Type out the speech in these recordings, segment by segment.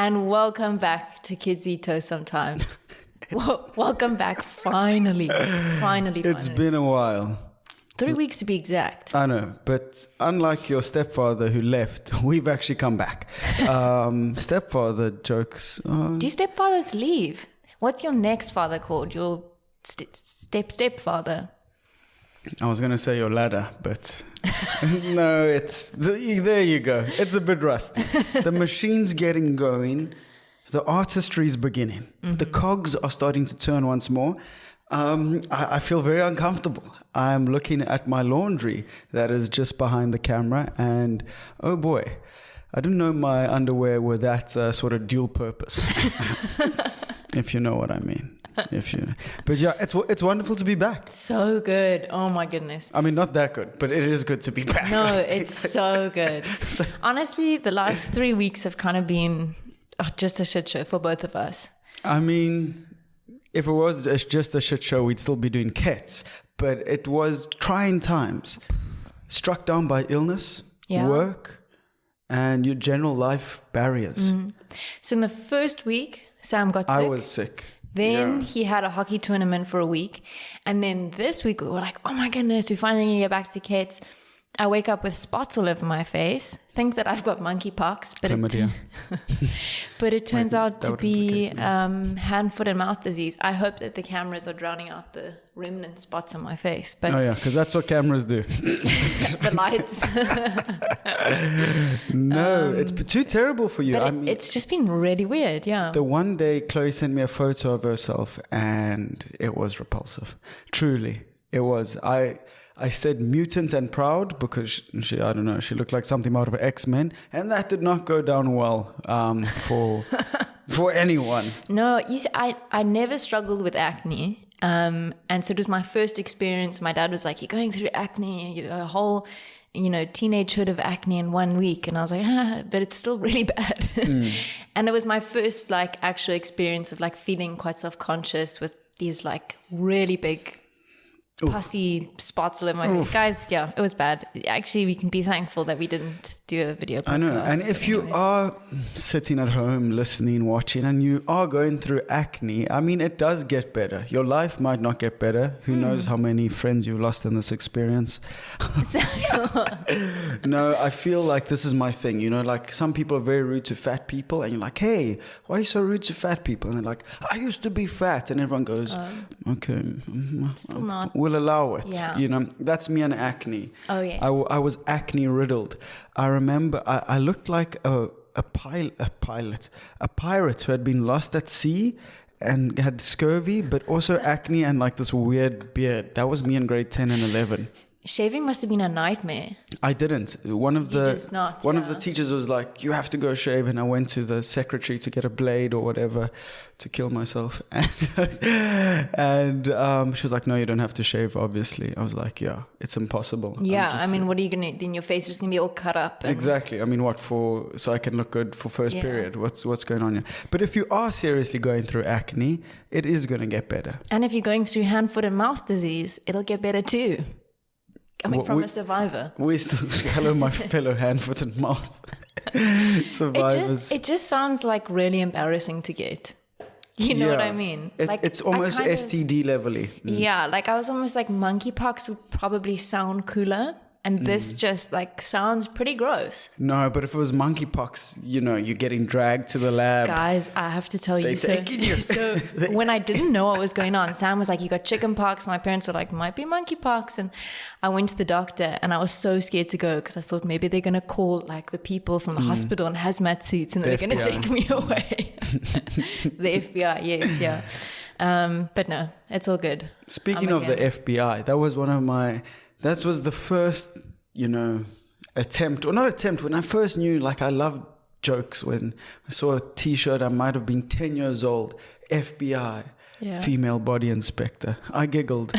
And welcome back to Kids Eat Toast Sometimes. Welcome back, finally. It's been a while. 3 weeks to be exact. I know, but unlike your stepfather who left, we've actually come back. Stepfather jokes. Do stepfathers leave? What's your next father called? Your stepfather? I was going to say your ladder, but no, there you go. It's a bit rusty. The machine's getting going. The artistry's beginning. Mm-hmm. The cogs are starting to turn once more. I feel very uncomfortable. I'm looking at my laundry that is just behind the camera, and oh boy, I didn't know my underwear were that sort of dual purpose. If you know what I mean. But yeah, it's wonderful to be back. So good. Oh my goodness. I mean, not that good, but it is good to be back. No, it's so good. Honestly, the last 3 weeks have kind of been just a shit show for both of us. I mean, if it was just a shit show, we'd still be doing KETS. But it was trying times. Struck down by illness, work, and your general life barriers. Mm. So in the first week, Sam got sick. I was sick. Then he had a hockey tournament for a week. And then this week we were like, oh my goodness, we finally get back to KETS. I wake up with spots all over my face, think that I've got monkeypox, but it turns out to be hand, foot and mouth disease. I hope that the cameras are drowning out the remnant spots on my face. But oh yeah, because that's what cameras do. The lights. No, it's too terrible for you. But it's just been really weird, yeah. The one day Chloe sent me a photo of herself and it was repulsive. Truly, it was. I said mutant and proud because she looked like something out of X-Men, and that did not go down well for anyone. No, you see, I never struggled with acne, and so it was my first experience. My dad was like, "You're going through acne, a whole, teenagehood of acne in 1 week," and I was like, but it's still really bad. And it was my first actual experience of feeling quite self-conscious with these really big pussy spots all over my face. Guys, yeah, it was bad. Actually, we can be thankful that we didn't do a video podcast. I know. And if you are sitting at home listening, watching, and you are going through acne, I mean, it does get better. Your life might not get better. Who knows how many friends you lost in this experience. No, I feel like this is my thing. Some people are very rude to fat people, and you're like, hey, why are you so rude to fat people? And they're like, I used to be fat. And everyone goes, okay. Still not. We'll allow it. Yeah. That's me and acne. Oh yes. I was acne riddled. I remember I looked like a pirate who had been lost at sea and had scurvy, but also acne and this weird beard. That was me in grade 10 and 11. Shaving must have been a nightmare. I didn't. One of the teachers was like, you have to go shave. And I went to the secretary to get a blade or whatever to kill myself. And she was like, no, you don't have to shave, obviously. I was like, yeah, it's impossible. Yeah, what are you going to, then your face is just going to be all cut up. Exactly. so I can look good for first period. What's going on here? But if you are seriously going through acne, it is going to get better. And if you're going through hand, foot and mouth disease, it'll get better too. Coming from a survivor. Hello, my fellow hand, foot and mouth survivors. It just sounds really embarrassing to get. You know what I mean? It's almost STD level-y. Yeah, I was almost monkeypox would probably sound cooler. And this just sounds pretty gross. No, but if it was monkeypox, you're getting dragged to the lab. Guys, I have to tell you. So when I didn't know what was going on, Sam was like, you got chicken pox. My parents were like, might be monkeypox. And I went to the doctor and I was so scared to go because I thought maybe they're going to call the people from the hospital in hazmat suits and they're going to take me away. The FBI, yes, yeah. But no, it's all good. Speaking of the FBI, that was that was the first, attempt, or not attempt, when I first knew, I loved jokes. When I saw a t-shirt, I might have been 10 years old, FBI, female body inspector. I giggled.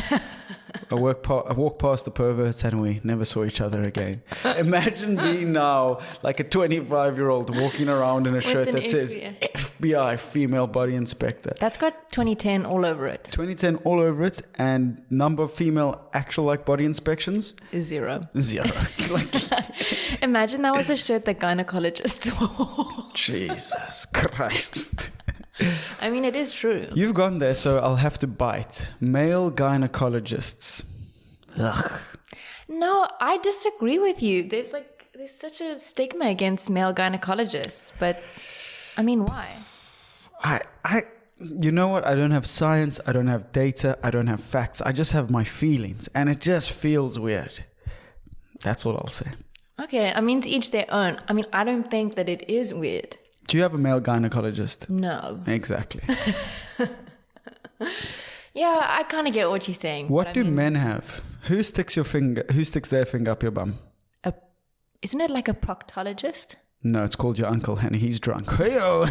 I walked past the perverts and we never saw each other again. Imagine being now like a 25-year-old walking around in a shirt that says FBI, female body inspector. That's got 2010 all over it. 2010 all over it, and number of female actual like body inspections? Zero. Imagine that was a shirt that gynecologists wore. Jesus Christ. I mean, it is true. You've gone there, so I'll have to bite. Male gynecologists. Ugh. No, I disagree with you. There's such a stigma against male gynecologists, but I mean, why? You know what? I don't have science. I don't have data. I don't have facts. I just have my feelings, and it just feels weird. That's all I'll say. Okay, I mean, to each their own. I mean, I don't think that it is weird. Do you have a male gynecologist? No. Exactly. Yeah, I kind of get what you're saying. What do men have? Who sticks their finger up your bum? Isn't it like a proctologist? No, it's called your uncle, and he's drunk. Hey-o.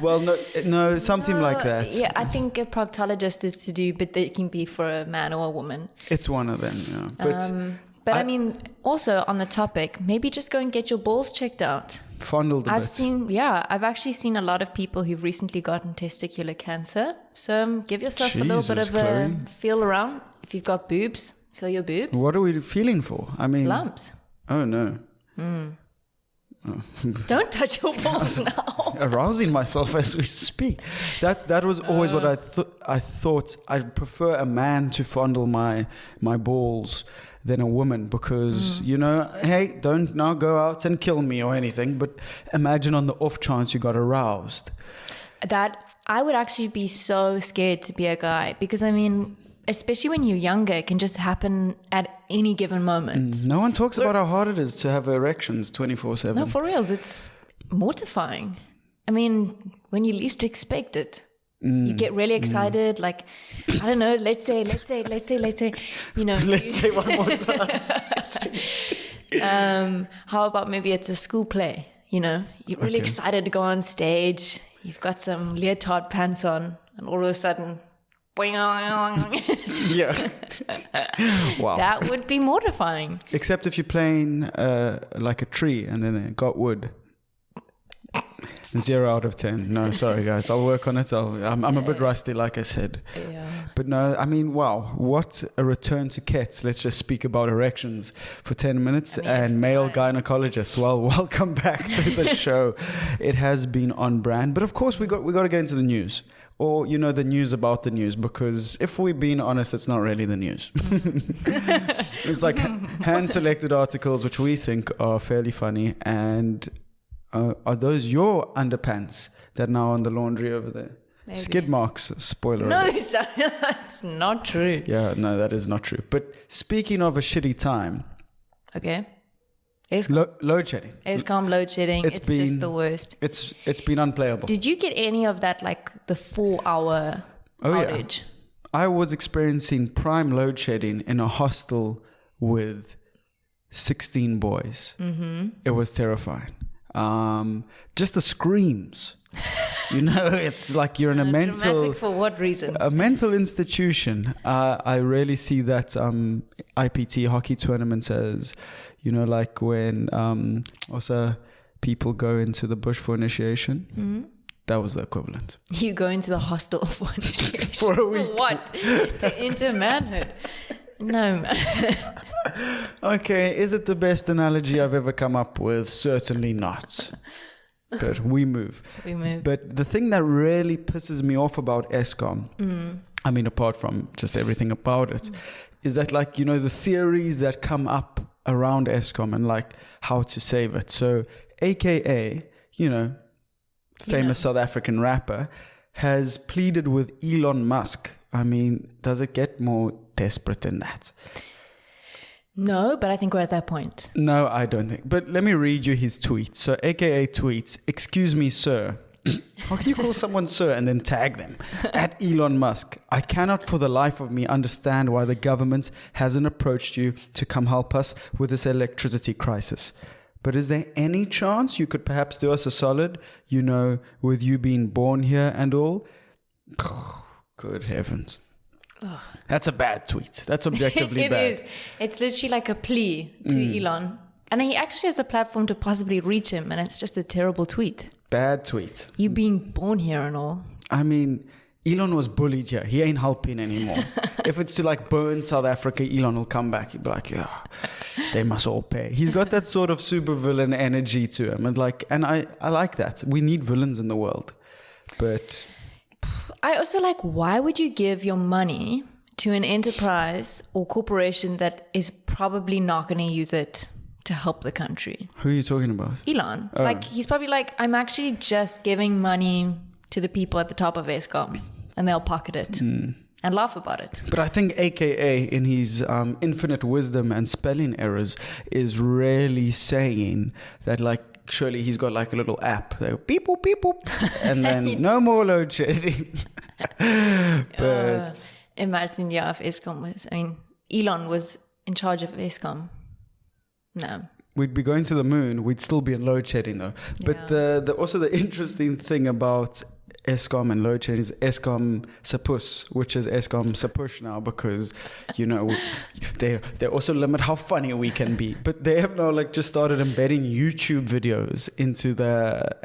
Well, no, something like that. Yeah, I think a proctologist is to do, but it can be for a man or a woman. It's one of them, yeah. But I mean, also on the topic, maybe just go and get your balls checked out. Fondled a bit. I've actually seen a lot of people who've recently gotten testicular cancer. So give yourself a little bit of Chloë. a feel around. If you've got boobs, feel your boobs. What are we feeling for? I mean, lumps. Oh no. Oh. Don't touch your balls now. Arousing myself as we speak. That was always what I thought. I'd prefer a man to fondle my balls than a woman, because hey, don't now go out and kill me or anything, but imagine on the off chance you got aroused. That I would actually be so scared to be a guy, because I mean, especially when you're younger, it can just happen at any given moment. No one talks about how hard it is to have erections 24/7. No, for reals, it's mortifying. I mean, when you least expect it. You get really excited, like, I don't know, let's say, Let's say one more time. How about maybe it's a school play, you're really excited to go on stage, you've got some leotard pants on, and all of a sudden, yeah. Wow. That would be mortifying. Except if you're playing like a tree and then it got wood. 0 out of 10. No, sorry guys. I'll work on it. I'm a bit rusty, like I said. Yeah. But no, I mean, wow. What a return to KETS. Let's just speak about erections for 10 minutes and male gynecologists. Well, welcome back to the show. It has been on brand. But of course, we got to get into the news. Or, the news about the news. Because if we're being honest, it's not really the news. It's like hand-selected articles which we think are fairly funny, and... are those your underpants that are now on the laundry over there? Maybe. Skid marks, spoiler alert. No, that's not true. Yeah, no, that is not true. But speaking of a shitty time. Okay. Load shedding. Eskom load shedding. It's just the worst. It's been unplayable. Did you get any of that, like the 4-hour outage? Yeah. I was experiencing prime load shedding in a hostel with 16 boys. Mm-hmm. It was terrifying. Just the screams, it's like you're in a mental... Dramatic for what reason? A mental institution. I rarely see that IPT hockey tournament as, like when also people go into the bush for initiation. Mm-hmm. That was the equivalent. You go into the hostel for initiation. For a week. What? To enter manhood. No, man. Okay, is it the best analogy I've ever come up with? Certainly not. But we move. But the thing that really pisses me off about Eskom, I mean, apart from just everything about it, is that, like, the theories that come up around Eskom and, like, how to save it. So, AKA, famous South African rapper, has pleaded with Elon Musk. I mean, does it get more desperate than that? No, but I think we're at that point. No, I don't think. But let me read you his tweet. So, AKA tweets, "Excuse me, sir." How can you call someone sir and then tag them? At Elon Musk, "I cannot for the life of me understand why the government hasn't approached you to come help us with this electricity crisis. But is there any chance you could perhaps do us a solid, with you being born here and all?" Good heavens. That's a bad tweet. That's objectively It bad. is. It's literally like a plea to Elon. And he actually has a platform to possibly reach him, and it's just a terrible tweet. Bad tweet. You being born here and all. I mean, Elon was bullied here. He ain't helping anymore. If it's to like burn South Africa, Elon will come back. He'll be like, yeah, they must all pay. He's got that sort of super villain energy to him. And I like that. We need villains in the world. But I also like, why would you give your money to an enterprise or corporation that is probably not going to use it to help the country? who are you talking about? Elon. Like, he's probably like, I'm actually just giving money to the people at the top of Eskom, and they'll pocket it and laugh about it. But I think AKA, in his infinite wisdom and spelling errors, is really saying that, like, surely he's got like a little app. They go beep boop, beep boop, and then no more load shedding. But Imagine, if Eskom was, Elon was in charge of Eskom. No. we'd be going to the moon. We'd still be in load shedding though. But the also the interesting thing about Eskom and load shedding is Eskom Sapus, which is Eskom Sapush now, because they also limit how funny we can be. But they have now like just started embedding YouTube videos into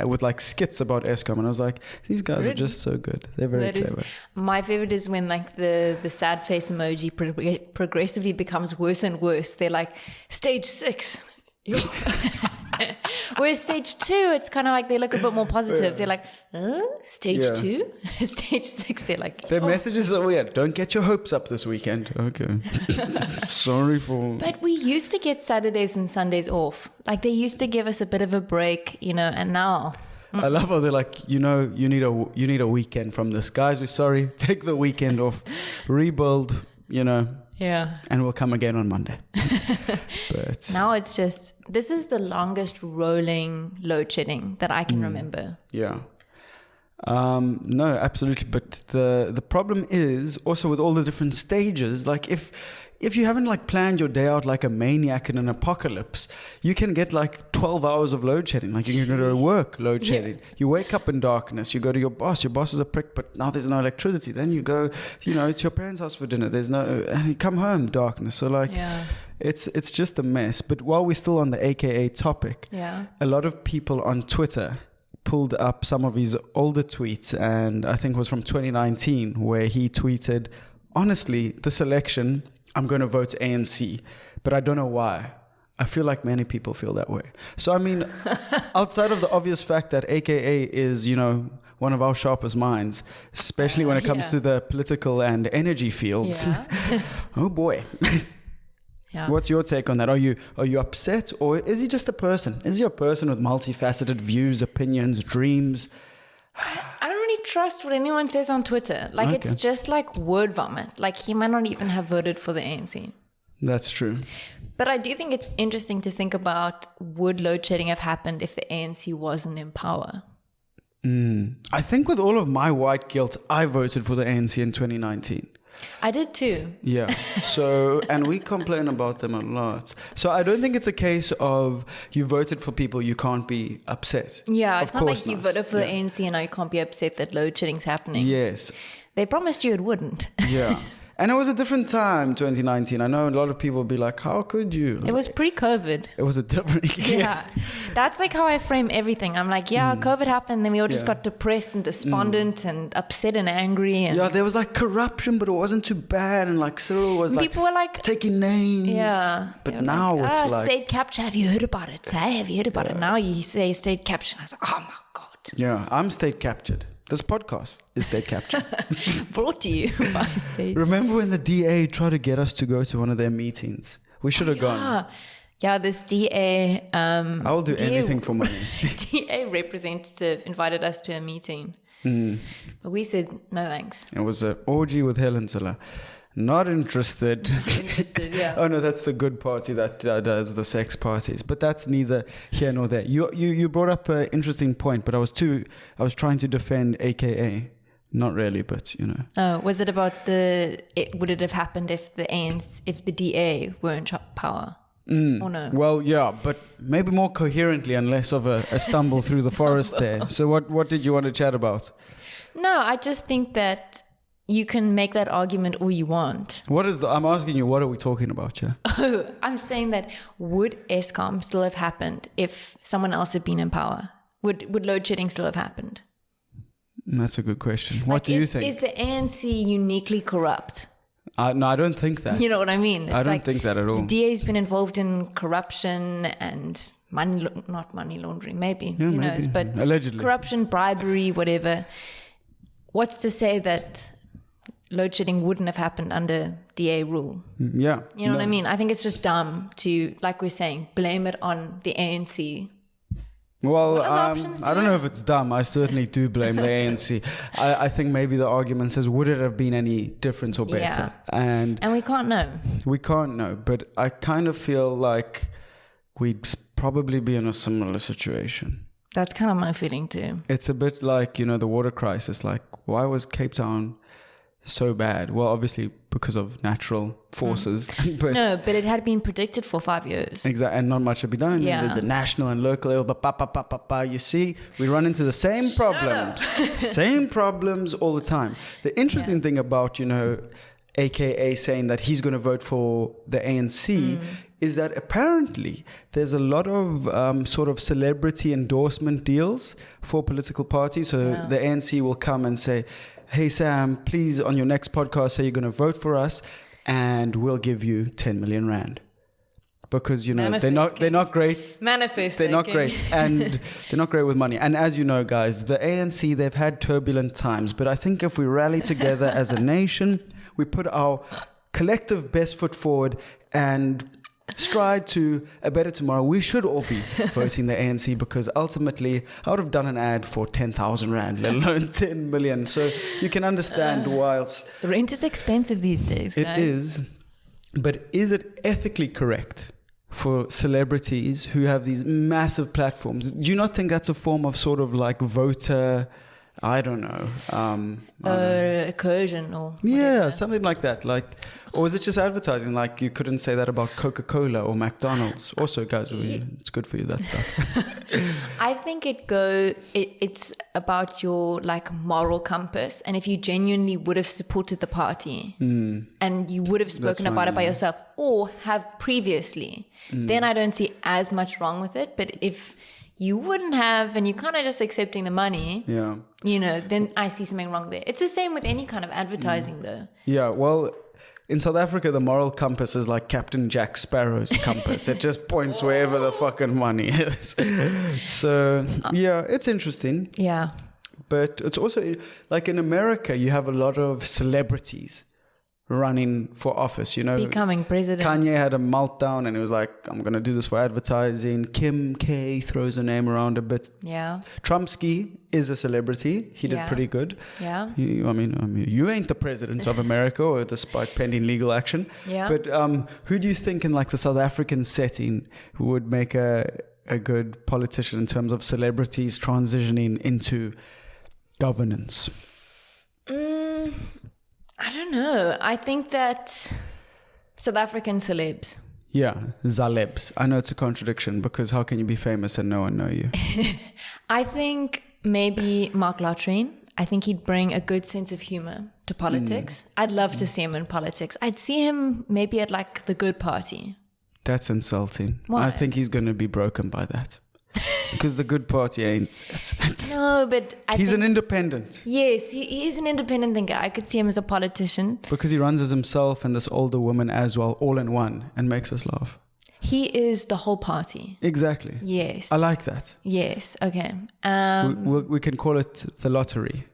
with like skits about Eskom, and I was like, these guys are just so good. They're very clever. My favorite is when like the sad face emoji progressively becomes worse and worse. They're like stage 6. Whereas stage 2, it's kind of like they look a bit more positive. They're like, stage 2? Stage 6, they're like... Their messages are weird. Don't get your hopes up this weekend. Okay. Sorry for... But we used to get Saturdays and Sundays off. Like, they used to give us a bit of a break, and now... I love how they're like, you need a weekend from this. Guys, we're sorry. Take the weekend off. Rebuild, Yeah. And we'll come again on Monday. But now it's just, this is the longest rolling load shedding that I can remember. Yeah. No, absolutely. But the problem is also with all the different stages, like if you haven't like planned your day out like a maniac in an apocalypse, you can get like 12 hours of load shedding. Like you can go to work, load shedding. Yeah. You wake up in darkness, you go to your boss is a prick, but now there's no electricity. Then you go, to your parents' house for dinner. And you come home, darkness. So like, it's just a mess. But while we're still on the AKA topic, a lot of people on Twitter pulled up some of his older tweets, and I think it was from 2019, where he tweeted, honestly, this election, I'm going to vote ANC, but I don't know why. I feel like many people feel that way. So, I mean, outside of the obvious fact that AKA is, one of our sharpest minds, especially when it comes to the political and energy fields. Yeah. Oh, boy. Yeah. What's your take on that? Are you upset, or is he just a person? Is he a person with multifaceted views, opinions, dreams? I don't really trust what anyone says on Twitter. Like, it's just like word vomit. Like, he might not even have voted for the ANC. That's true. But I do think it's interesting to think about, would load shedding have happened if the ANC wasn't in power? I think with all of my white guilt, I voted for the ANC in 2019. I did too. Yeah. So, and we complain about them a lot. So I don't think it's a case of you voted for people, you can't be upset. Yeah, it's not like you voted for the ANC and now you can't be upset that load shedding's happening. Yes. They promised you it wouldn't. Yeah. And it was a different time, 2019. I know a lot of people would be like, how could you? It was pre-COVID. It was a different... Yeah. That's like how I frame everything. I'm like, COVID happened, then we all just got depressed and despondent and upset and angry. And there was like corruption, but it wasn't too bad. And like Cyril was like... People were like... taking names. Yeah. But now like, it's like... state capture, have you heard about it? Have you heard about it? Now you say state capture. I was like, oh my God. Yeah, I'm state captured. This podcast is state capture. Brought to you by state. Remember when the DA tried to get us to go to one of their meetings? We should have gone. Yeah, this DA... I will do anything for money. DA representative invited us to a meeting. But we said, no thanks. It was an orgy with Helen Silla. Not interested. Interested, yeah. Oh no, that's the good party that does the sex parties. But that's neither here nor there. You brought up an interesting point, but I was trying to defend AKA. Not really, but Oh, was it about would it have happened if the DA were in power? Or no? Well, yeah, but maybe more coherently and less of a stumble through the forest there. So what did you want to chat about? No, I just think that you can make that argument all you want. I'm asking you, what are we talking about here? Oh, I'm saying that would Eskom still have happened if someone else had been in power? Would load shedding still have happened? That's a good question. What do you think? Is the ANC uniquely corrupt? No, I don't think that. You know what I mean? I don't think that at all. The DA's been involved in corruption and not money laundering, maybe. Yeah, Who maybe. knows? But allegedly. corruption, bribery, whatever. What's to say that load shedding wouldn't have happened under DA rule? Yeah. You know what I mean? I think it's just dumb to, like we're saying, blame it on the ANC. Well, I don't know if it's dumb. I certainly do blame the ANC. I think maybe the argument says, would it have been any different or better? Yeah. And we can't know. We can't know. But I kind of feel like we'd probably be in a similar situation. That's kind of my feeling too. It's a bit like, the water crisis. Like, why was Cape Town so bad? Well, obviously because of natural forces. But it had been predicted for 5 years. Exactly, and not much had been done. Yeah. There's a national and local level. You see, we run into the same problems. Same problems all the time. The interesting thing about, AKA saying that he's going to vote for the ANC is that apparently there's a lot of sort of celebrity endorsement deals for political parties. So the ANC will come and say, hey, Sam, please, on your next podcast, say you're going to vote for us and we'll give you 10 million rand. Because, they're not great. Manifest. They're not great. And they're not great with money. And as you know, guys, the ANC, they've had turbulent times. But I think if we rally together as a nation, we put our collective best foot forward and stride to a better tomorrow, we should all be voting the ANC, because ultimately I would have done an ad for 10,000 rand, let alone 10 million. So you can understand whilst rent is expensive these days, guys. It is. But is it ethically correct for celebrities who have these massive platforms? Do you not think that's a form of sort of like voter, I don't know, coercion or whatever? Yeah, something like that. Or is it just advertising? Like, you couldn't say that about Coca-Cola or McDonald's. Also, guys, it's good for you, that stuff. I think it's about your moral compass, and if you genuinely would have supported the party and you would have spoken about it by yourself or have previously, then I don't see as much wrong with it. But if you wouldn't have and you're kind of just accepting the money, then I see something wrong there. It's the same with any kind of advertising though. Yeah, well, in South Africa, the moral compass is like Captain Jack Sparrow's compass. It just points wherever the fucking money is. So, yeah, it's interesting. Yeah. But it's also, like in America, you have a lot of celebrities running for office, Becoming president. Kanye had a meltdown and he was like, I'm going to do this for advertising. Kim K throws her name around a bit. Yeah. Trumpski is a celebrity. He did pretty good. Yeah. I mean, you ain't the president of America, or despite pending legal action. Yeah. But who do you think in the South African setting would make a good politician in terms of celebrities transitioning into governance? I don't know. I think that South African celebs. Yeah, Zalebs. I know it's a contradiction, because how can you be famous and no one know you? I think maybe Mark Latrine. I think he'd bring a good sense of humor to politics. I'd love to see him in politics. I'd see him maybe at the Good Party. That's insulting. Why? I think he's going to be broken by that. Because the Good Party ain't. No, but he's an independent. Yes, he is an independent thinker. I could see him as a politician. Because he runs as himself and this older woman as well, all in one, and makes us laugh. He is the whole party. Exactly. Yes. I like that. Yes. Okay. We can call it the lottery.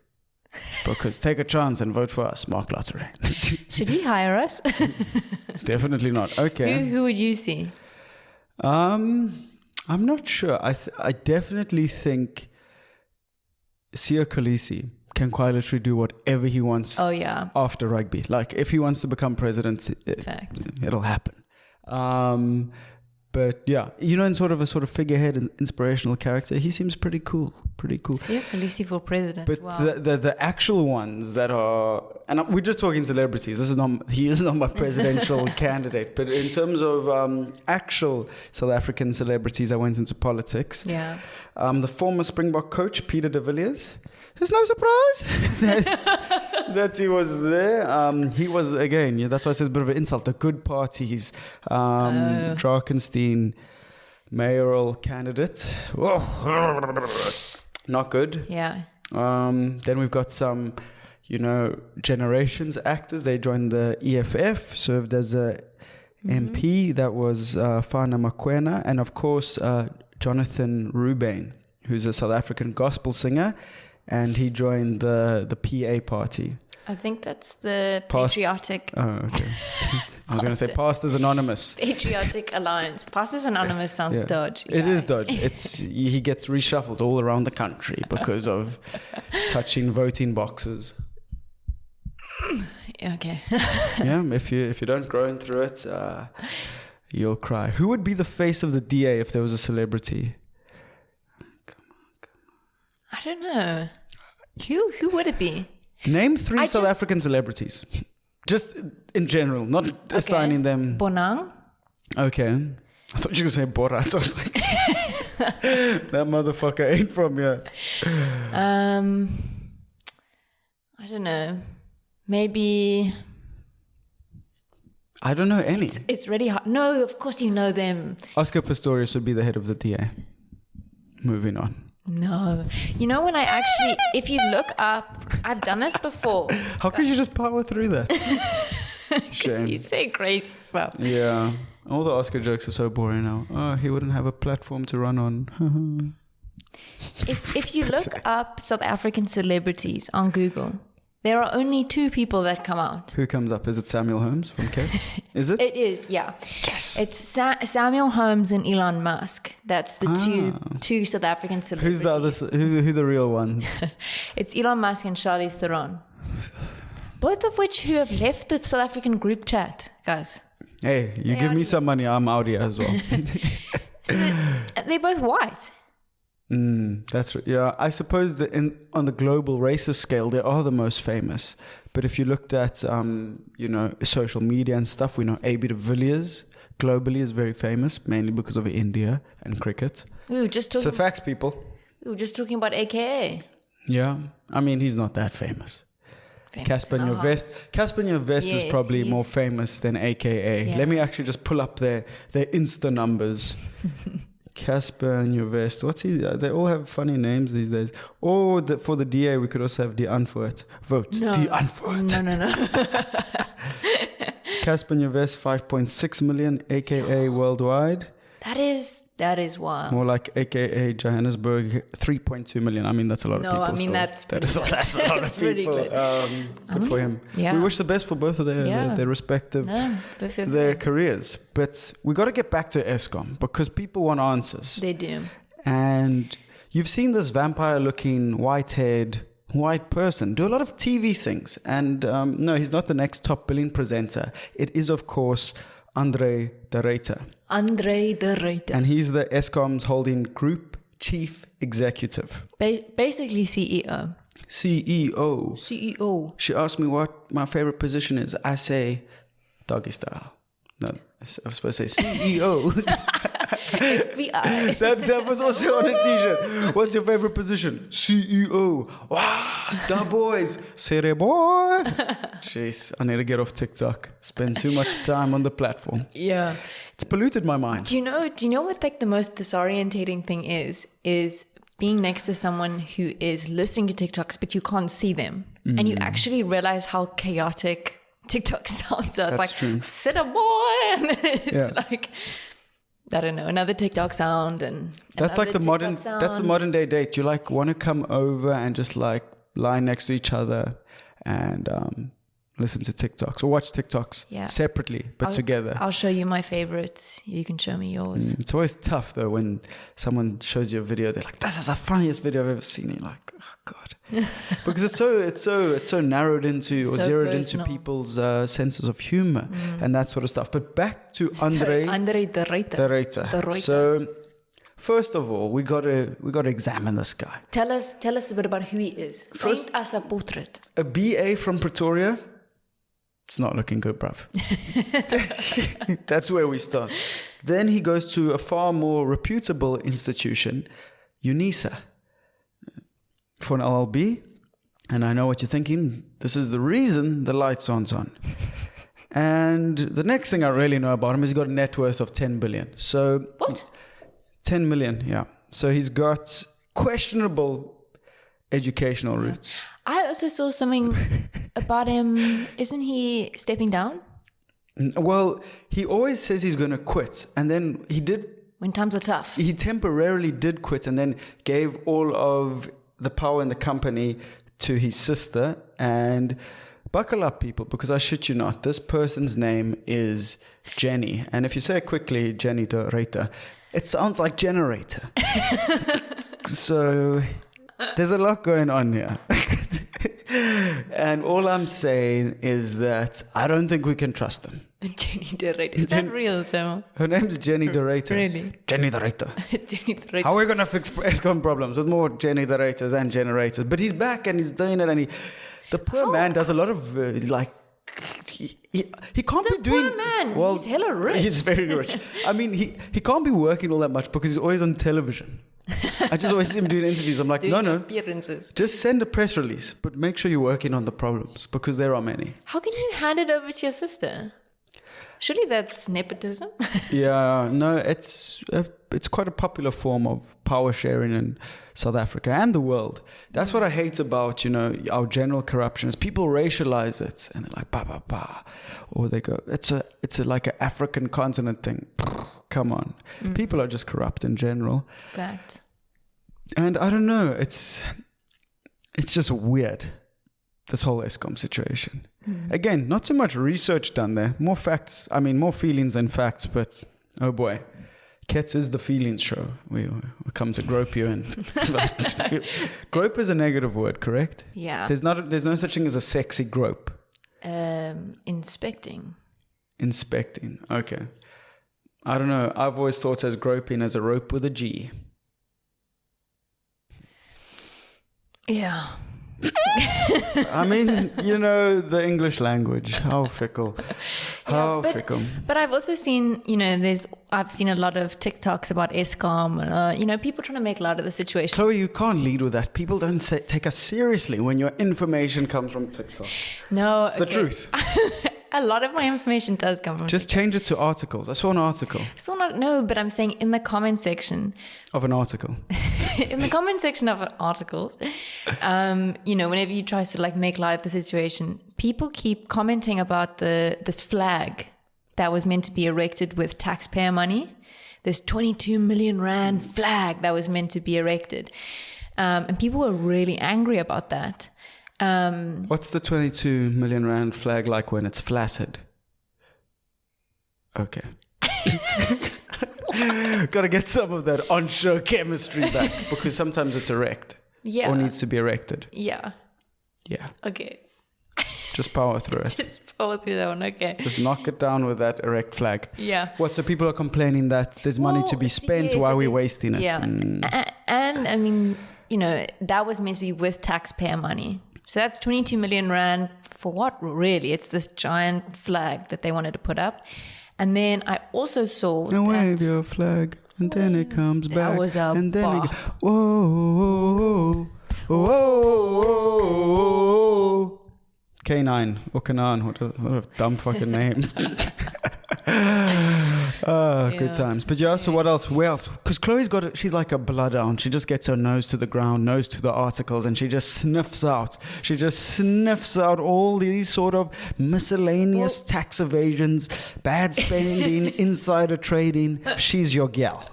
Because take a chance and vote for us, Mark Lottery. Should he hire us? Definitely not. Okay. Who would you see? I'm not sure. I definitely think Siya Kolisi can quite literally do whatever he wants. Oh yeah. After rugby, if he wants to become president, it'll happen. But yeah, in sort of a figurehead and inspirational character, he seems pretty cool. Siya Kolisi for president. But wow. the actual ones that are, and we're just talking celebrities. He is not my presidential candidate. But in terms of actual South African celebrities that went into politics, the former Springbok coach Peter de Villiers. It's no surprise that he was there. He was, again, that's why I said it's a bit of an insult. The good parties. Drakenstein, mayoral candidate. Not good. Yeah. Then we've got some, generations actors. They joined the EFF, served as a MP. That was Fana Makwena. And of course, Jonathan Rubin, who's a South African gospel singer. And he joined the PA party. I think that's the patriotic. Oh, okay. I was going to say Pastors Anonymous. Patriotic Alliance. Pastors Anonymous sounds dodgy. It is dodgy. He gets reshuffled all around the country because of touching voting boxes. Okay. Yeah, if you don't grow through it, you'll cry. Who would be the face of the DA if there was a celebrity? I don't know. Who would it be? Name 3 South African celebrities. Just in general, not assigning them. Bonang. Okay. I thought you were going to say Borat. So I was like, that motherfucker ain't from here. I don't know. Maybe. I don't know any. It's really hard. No, of course you know them. Oscar Pistorius would be the head of the DA. Moving on. No. You know when if you look up, I've done this before. How could you just power through that? Because you say crazy stuff. Yeah. All the Oscar jokes are so boring now. Oh, he wouldn't have a platform to run on. If you look up South African celebrities on Google, there are only 2 people that come out. Who comes up? Is it Samuel Holmes from KETS? Is it? It is, yeah. Yes. It's Samuel Holmes and Elon Musk. That's the two South African celebrities. Who's the others? Who the real ones? It's Elon Musk and Charlize Theron. Both of which who have left the South African group chat, guys. Hey, you give me some money, I'm out here as well. So they're both white. That's right. Yeah, I suppose that on the global racist scale, they are the most famous. But if you looked at, social media and stuff, we know A.B. de Villiers globally is very famous, mainly because of India and cricket. It's the facts, people. We were just talking about AKA. Yeah, I mean, he's not that famous. Casper Nyovest is probably more famous than AKA. Yeah. Let me actually just pull up their Insta numbers. Casper Nyovest. What's he? They all have funny names these days. Or for the DA, we could also have the Antwoord. Vote. No. The Antwoord. No. Casper Nyovest, 5.6 million, AKA worldwide. That is wild. More like AKA Johannesburg, 3.2 million. I mean, that's a lot of people. No, I mean, that's a lot of people. Good for him. Yeah. We wish the best for both of their respective their careers. But we got to get back to Eskom because people want answers. They do. And you've seen this vampire-looking, white-haired, white person do a lot of TV things. And no, he's not the next top billing presenter. It is, of course, Andre de Ruyter. And he's the Eskom's holding group chief executive. Basically CEO. CEO. She asked me what my favorite position is. I say doggy style. No, I was supposed to say CEO. FBI. That was also on a t-shirt. What's your favorite position? CEO. Wow, the boys. Say boy. Jeez, I need to get off TikTok. Spend too much time on the platform. Yeah. It's polluted my mind. Do you know what the most disorientating thing is being next to someone who is listening to TikToks but you can't see them. And you actually realize how chaotic TikTok sounds. So it's like, true. Sit a boy. And it's like, I don't know, another TikTok sound. And that's like that's the modern day date. You like want to come over and just like lie next to each other and listen to TikToks or watch TikToks separately, but together. I'll show you my favorites. You can show me yours. It's always tough though when someone shows you a video. They're like, "This is the funniest video I've ever seen." You're like, "Oh God," because it's so narrowed into or zeroed personal into people's senses of humor and that sort of stuff. But back to Andre de Ruyter. So first of all, we got to examine this guy. Tell us a bit about who he is. Paint us a portrait. A BA from Pretoria. It's not looking good, bruv. That's where we start. Then he goes to a far more reputable institution, UNISA, for an LLB. And I know what you're thinking. This is the reason the lights aren't on. And the next thing I really know about him is he's got a net worth of 10 billion. So What? 10 million, yeah. So he's got questionable educational roots. I also saw something about him. Isn't he stepping down? Well, he always says he's going to quit. And then he did. When times are tough. He temporarily did quit and then gave all of the power in the company to his sister. And buckle up, people, because I shit you not, this person's name is Jenny. And if you say it quickly, Jenny de Reiter, it sounds like generator. So there's a lot going on here. And all I'm saying is that I don't think we can trust him. Jenny de Reiter. Is that real, Sam? Her name's Jenny de Reiter. Really? Jenny de Reiter. Jenny de Reiter. How are we going to fix Eskom problems with more Jenny de Reiters and generators? But he's back and he's doing it, and the poor man does a lot of he can't be doing. The poor man. Well, he's hella rich. He's very rich. I mean, he can't be working all that much because he's always on television. I just always see him doing interviews. I'm like, Doing no. appearances. Just send a press release, but make sure you're working on the problems because there are many. How can you hand it over to your sister? Surely that's nepotism. Yeah, no, it's quite a popular form of power sharing in South Africa and the world. That's what I hate about, our general corruption is people racialize it and they're like, ba, ba, ba. Or they go, it's like an African continent thing. Come on. People are just corrupt in general. Fact. And I don't know, it's just weird, this whole Eskom situation. Again, not too much research done there. More facts, more feelings than facts, but oh boy. KETS is the feelings show. We come to grope you and grope is a negative word, correct? Yeah. There's no such thing as a sexy grope. Inspecting. Inspecting. Okay. I don't know. I've always thought as groping as a rope with a G. Yeah. The English language. How fickle. How fickle. But I've also seen, I've seen a lot of TikToks about Eskom, people trying to make light of the situation. Chloe, you can't lead with that. People don't take us seriously when your information comes from TikTok. No. It's the truth. A lot of my information does come from Just change it to articles. I saw an article. But I'm saying in the comment section. Of an article. In the comment section of articles, whenever you try to make light of the situation, people keep commenting about this flag that was meant to be erected with taxpayer money. This 22 million rand flag that was meant to be erected. And people were really angry about that. What's the 22 million rand flag like when it's flaccid? Okay. Got to get some of that on-show chemistry back because sometimes it's erect. Yeah. Or needs to be erected. Yeah. Yeah. Okay. Just power through it. Just power through that one. Okay. Just knock it down with that erect flag. Yeah. What? So people are complaining that there's money to be spent. Yes, why are we wasting it? Yeah. And that was meant to be with taxpayer money. So that's 22 million rand for what, really? It's this giant flag that they wanted to put up. And then I also saw and wave your flag, and then it comes back. That was a and then bar. it whoa, whoa. K9 or Canaan, what a dumb fucking name. Good times. But yeah, so what else? Where else? Because Chloe's she's like a bloodhound. She just gets her nose to the ground, nose to the articles, and she just sniffs out all these sort of miscellaneous tax evasions, bad spending, insider trading. She's your gal.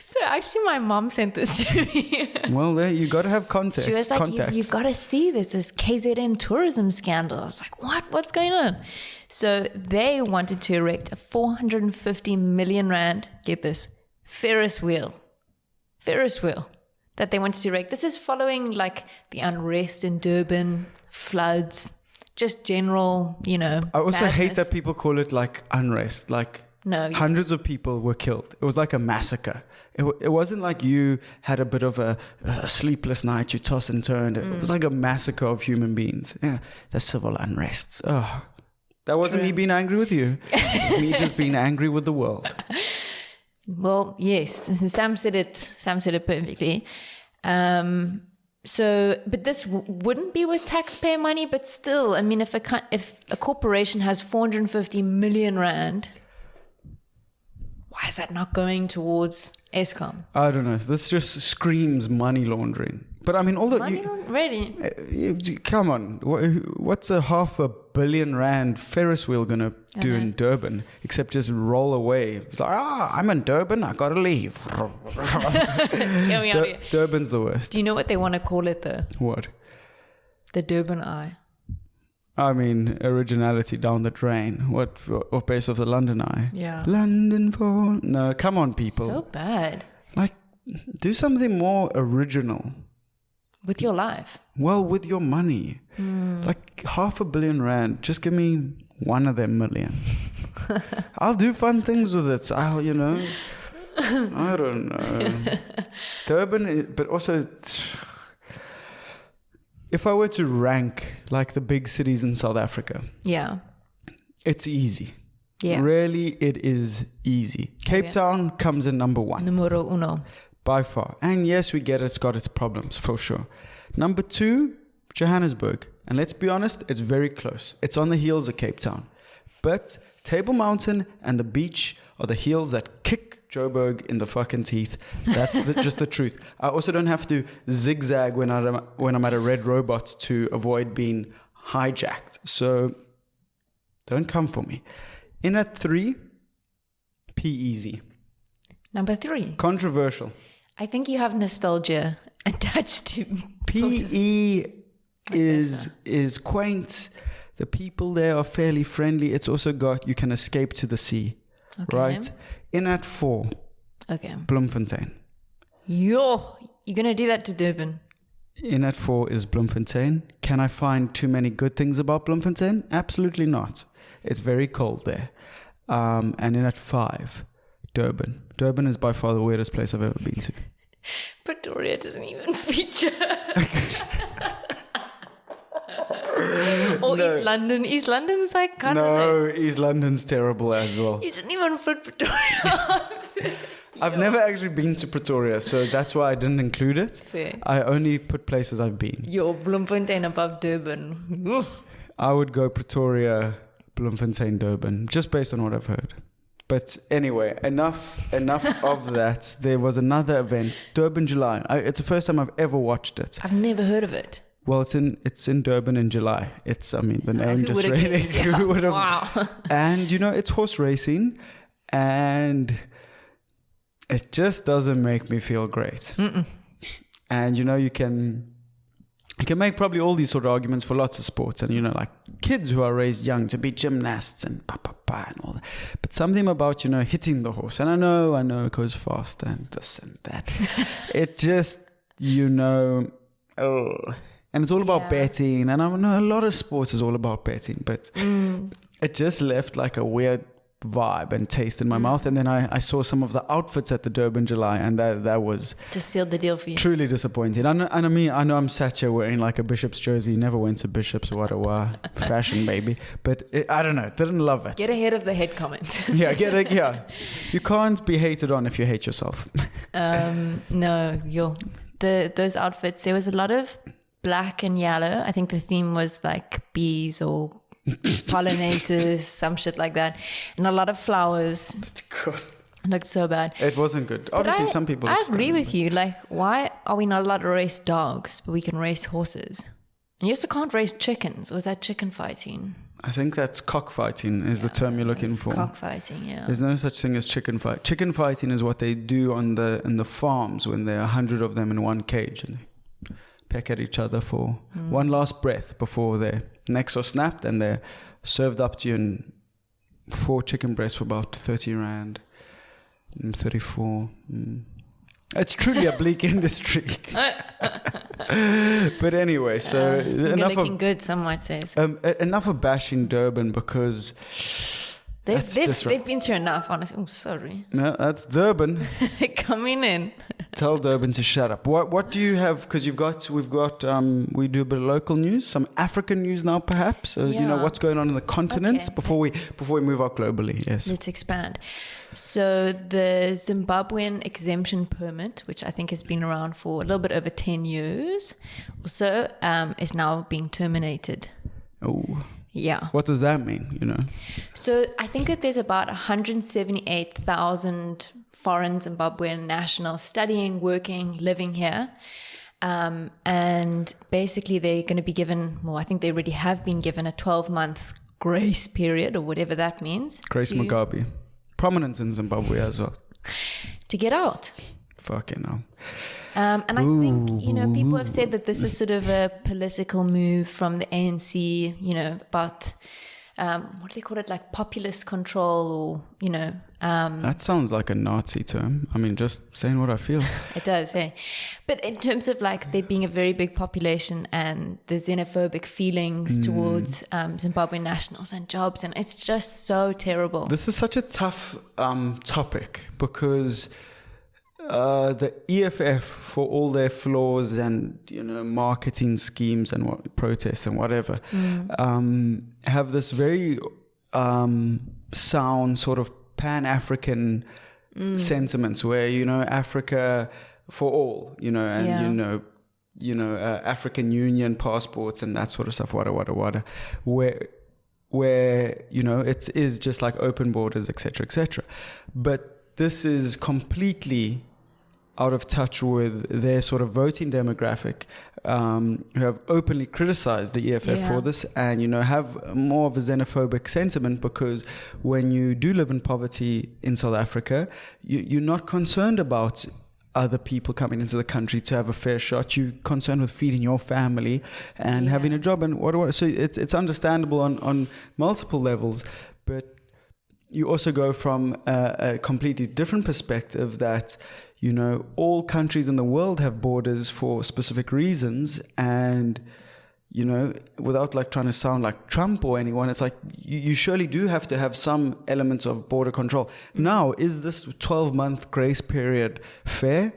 So actually my mom sent this to me. Well, there you got to have contact. She was like, you've got to see this KZN tourism scandal. I was like, what? What's going on? So they wanted to erect a 450 million rand, get this, Ferris wheel that they wanted to erect. This is following the unrest in Durban, floods, just general, I also hate madness. that people call it unrest. No, hundreds of people were killed. It was like a massacre. It wasn't like you had a bit of a sleepless night, you toss and turned. It was like a massacre of human beings. Yeah, the civil unrests. Oh, that wasn't me being angry with you. It was me just being angry with the world. Well, yes, Sam said it perfectly. So, but this wouldn't be with taxpayer money, but still, I mean, if a corporation has 450 million rand, why is that not going towards Eskom? I don't know. This just screams money laundering. But I mean, although really? Come on, what's a 500 million rand Ferris wheel gonna do in Durban except just roll away? It's like, I'm in Durban, I gotta leave. Get me out of here. Durban's the worst. Do you know what they want to call it though? What? The Durban Eye. I mean, originality down the drain. What base of the London Eye? Yeah. London for no, come on, people. So bad. Like, do something more original. With your life. Well, with your money. Like 500 million rand. Just give me one of them million. I'll do fun things with it. I don't know. Durban, but also, if I were to rank like the big cities in South Africa. Yeah. It's easy. Yeah. Really, it is easy. Cape Town comes in number 1. Numero uno. By far. And yes, we get it's got its problems, for sure. Number 2, Johannesburg. And let's be honest, it's very close. It's on the heels of Cape Town. But Table Mountain and the beach are the heels that kick Joburg in the fucking teeth. That's just the truth. I also don't have to zigzag when I'm at a Red Robot to avoid being hijacked. So don't come for me. In at 3, P-Easy. Number 3. Controversial. I think you have nostalgia attached to PE is quaint. The people there are fairly friendly. It's also got you can escape to the sea, right? In at 4, Bloemfontein. You're gonna do that to Durban. In at 4 is Bloemfontein. Can I find too many good things about Bloemfontein? Absolutely not. It's very cold there. And in at 5, Durban. Durban is by far the weirdest place I've ever been to. Pretoria doesn't even feature. Or no. East London. East London's like kind of nice. East London's terrible as well. You didn't even put Pretoria. I've never actually been to Pretoria, so that's why I didn't include it. Fair. I only put places I've been. Bloemfontein above Durban. Ooh. I would go Pretoria, Bloemfontein, Durban, just based on what I've heard. But anyway, enough of that. There was another event, Durban July. It's the first time I've ever watched it. I've never heard of it. Well, it's in Durban in July. The name just really. Who would have? Wow. And it's horse racing, and it just doesn't make me feel great. Mm-mm. And you can make probably all these sort of arguments for lots of sports, and like kids who are raised young to be gymnasts and and all that. But something about hitting the horse, and I know it goes fast and this and that. It just and it's all about betting, and I know a lot of sports is all about betting, but it just left like a weird vibe and taste in my mouth. And then I saw some of the outfits at the Durban July, and that was just sealed the deal for you. Truly disappointed. I know I'm sat here wearing like a Bishop's jersey. Never went to Bishop's, what a fashion baby. But I don't know, didn't love it. Get ahead of the head comment. Yeah. You can't be hated on if you hate yourself. No, those outfits. There was a lot of black and yellow. I think the theme was like bees or pollinators, some shit like that, and a lot of flowers. God. It looked so bad. It wasn't good. Obviously, some people. I agree with you. Like, why are we not allowed to race dogs, but we can race horses? And you also can't race chickens. Was that chicken fighting? I think that's cockfighting is the term you're looking for. Cockfighting, yeah. There's no such thing as chicken fight. Chicken fighting is what they do in the farms when there are 100 of them in one cage and they peck at each other for one last breath before their necks are snapped, and they're served up to you in 4 chicken breasts for about 30 rand. 34. It's truly a bleak industry. But anyway, so you're looking good, some might say. So. Enough of bashing Durban, because they've been through enough, honestly. Oh, sorry. No, that's Durban. Coming in. Tell Durban to shut up. What do you have? Because we've got we do a bit of local news, some African news now, perhaps. You know what's going on in the continent before we move out globally. Yes. Let's expand. So the Zimbabwean exemption permit, which I think has been around for a little bit over 10 years or so, is now being terminated. Oh. Yeah. What does that mean, you know? So I think that there's about 178,000 foreign Zimbabwean nationals studying, working, living here. And basically they're going to be given, well, I think they already have been given a 12-month grace period or whatever that means. Grace Mugabe. Prominent in Zimbabwe as well. To get out. Fucking hell. And I think, you know, people have said that this is sort of a political move from the ANC, you know, about, what do they call it, like populist control or, you know. That sounds like a Nazi term. I mean, just saying what I feel. It does, hey. But in terms of like there being a very big population and the xenophobic feelings towards Zimbabwean nationals and jobs, and it's just so terrible. This is such a tough topic because... the EFF, for all their flaws and, you know, marketing schemes and protests and whatever, have this very sound sort of Pan-African sentiments where, you know, Africa for all, you know, and you know, African Union passports and that sort of stuff, where you know it is just like open borders, etc. But this is completely out of touch with their sort of voting demographic, who have openly criticized the EFF for this, and, you know, have more of a xenophobic sentiment because when you do live in poverty in South Africa, you're not concerned about other people coming into the country to have a fair shot. You're concerned with feeding your family and having a job and what. So it's understandable on multiple levels, but you also go from a completely different perspective that, you know, all countries in the world have borders for specific reasons. And, you know, without like trying to sound like Trump or anyone, it's like you surely do have to have some elements of border control. Now, is this 12-month grace period fair?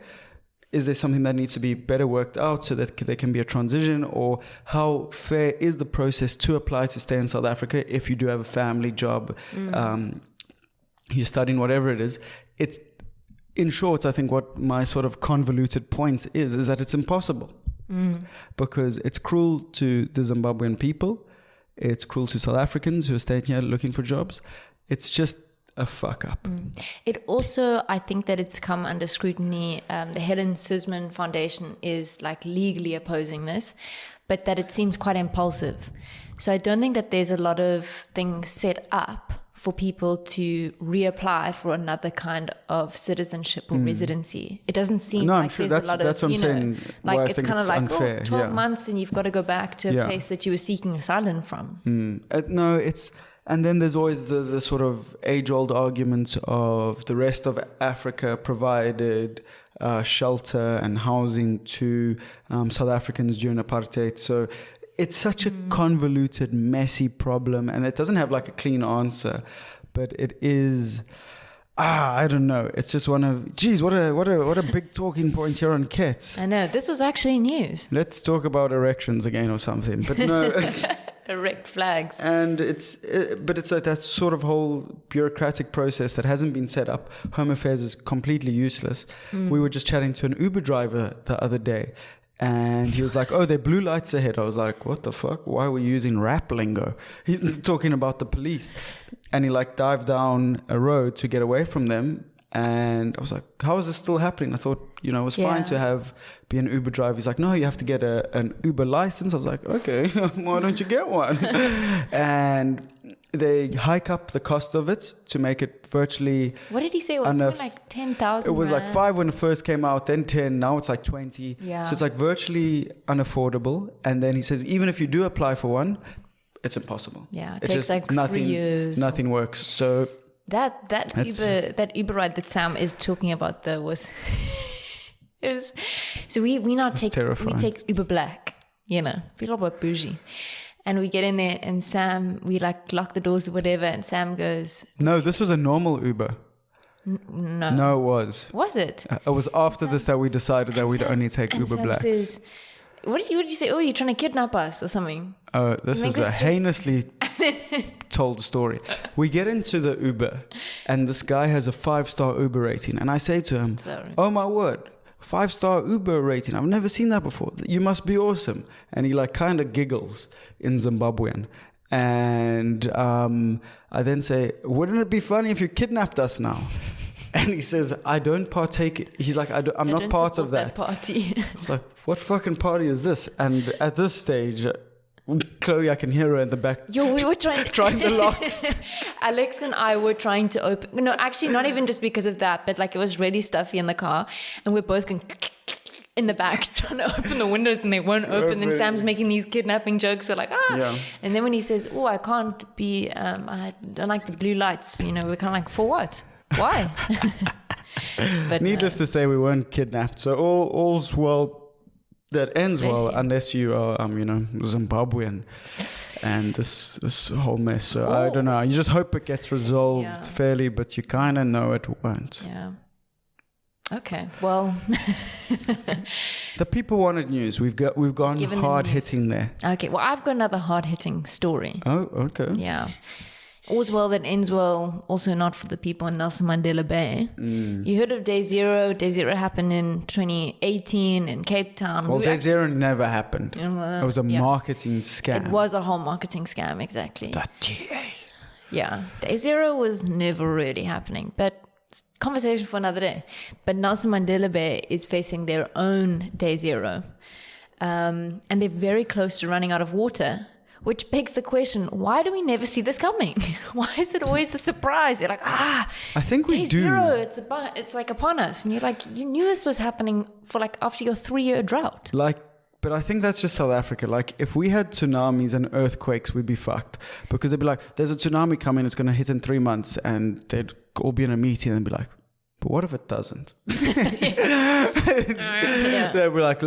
Is there something that needs to be better worked out so that there can be a transition? Or how fair is the process to apply to stay in South Africa if you do have a family, job, you're studying, whatever it is? In short, I think what my sort of convoluted point is that it's impossible. Because it's cruel to the Zimbabwean people. It's cruel to South Africans who are staying here looking for jobs. It's just a fuck up. It also, I think that it's come under scrutiny. The Helen Suzman Foundation is like legally opposing this, but that it seems quite impulsive. So I don't think that there's a lot of things set up for people to reapply for another kind of citizenship or residency. It doesn't seem like there's a lot of, you know, like it's kind of like, unfair. 12 months and you've got to go back to a place that you were seeking asylum from. No, it's, and then there's always the sort of age-old argument of the rest of Africa provided shelter and housing to South Africans during apartheid. So it's such a convoluted, messy problem, and it doesn't have like a clean answer, but it is, I don't know. It's just one of, geez, what a big talking point here on KETS. I know, this was actually news. Let's talk about erections again or something, but no. Erect flags. And but it's like that sort of whole bureaucratic process that hasn't been set up. Home Affairs is completely useless. We were just chatting to an Uber driver the other day, and he was like, oh, there are blue lights ahead. I was like, what the fuck? Why are we using rap lingo? He's talking about the police. And he like dived down a road to get away from them. And I was like, how is this still happening? I thought, you know, it was fine to be an Uber driver. He's like, no, you have to get an Uber license. I was like, okay, why don't you get one? And they hike up the cost of it to make it virtually... What did he say? It was something like 10,000. It was like 5 when it first came out, then 10, now it's like 20. Yeah. So it's like virtually unaffordable. And then he says, even if you do apply for one, it's impossible. Yeah, it it's takes just like 3 years. Nothing works. So... That Uber ride that Sam is talking about though was so we take Uber Black, you know, feel about bougie, and we get in there and Sam, we like lock the doors or whatever, and Sam goes, no, this was a normal Uber. No. No, it was. Was it? It was after this that we decided that we'd only take And Uber Sam Blacks. says, what did you say? Oh, you're trying to kidnap us or something. This is a heinously told story. We get into the Uber, and this guy has a 5-star Uber rating. And I say to him, Sorry. oh my word, 5-star Uber rating. I've never seen that before. You must be awesome. And he like kind of giggles in Zimbabwean. And I then say, wouldn't it be funny if you kidnapped us now? And he says, I don't partake. He's like, I'm not part of that. Party. I was like, what fucking party is this? And at this stage, Chloe, I can hear her in the back. Yo, we were trying trying the locks. Alex and I were trying to open. No, actually, not even just because of that, but like it was really stuffy in the car, and we're both going in the back trying to open the windows, and they won't open. Then Sam's making these kidnapping jokes. We're like, Yeah. And then when he says, "Oh, I can't be. I don't like the blue lights," we're kind of like, "For what? Why?" But needless to say, we weren't kidnapped. So all's well that ends well, unless you are, Zimbabwean, and this whole mess. So I don't know. You just hope it gets resolved fairly, but you kind of know it won't. Yeah. Okay. Well, the people wanted news. We've gone hard hitting there. Okay. Well, I've got another hard hitting story. Oh, okay. Yeah. All's well that ends well, also not for the people in Nelson Mandela Bay. You heard of Day Zero? Day Zero happened in 2018 in Cape Town. Well, Day Zero never happened. It was a marketing scam. It was a whole marketing scam, exactly. The DA. Yeah. Day Zero was never really happening, but conversation for another day. But Nelson Mandela Bay is facing their own Day Zero. And they're very close to running out of water. Which begs the question, why do we never see this coming? Why is it always a surprise? You're like, I think we do. Day Zero, it's like upon us. And you're like, you knew this was happening for like after your 3-year drought. But I think that's just South Africa. Like, if we had tsunamis and earthquakes, we'd be fucked. Because they'd be like, there's a tsunami coming, it's going to hit in 3 months. And they'd all be in a meeting and be like, but what if it doesn't? They'll be like,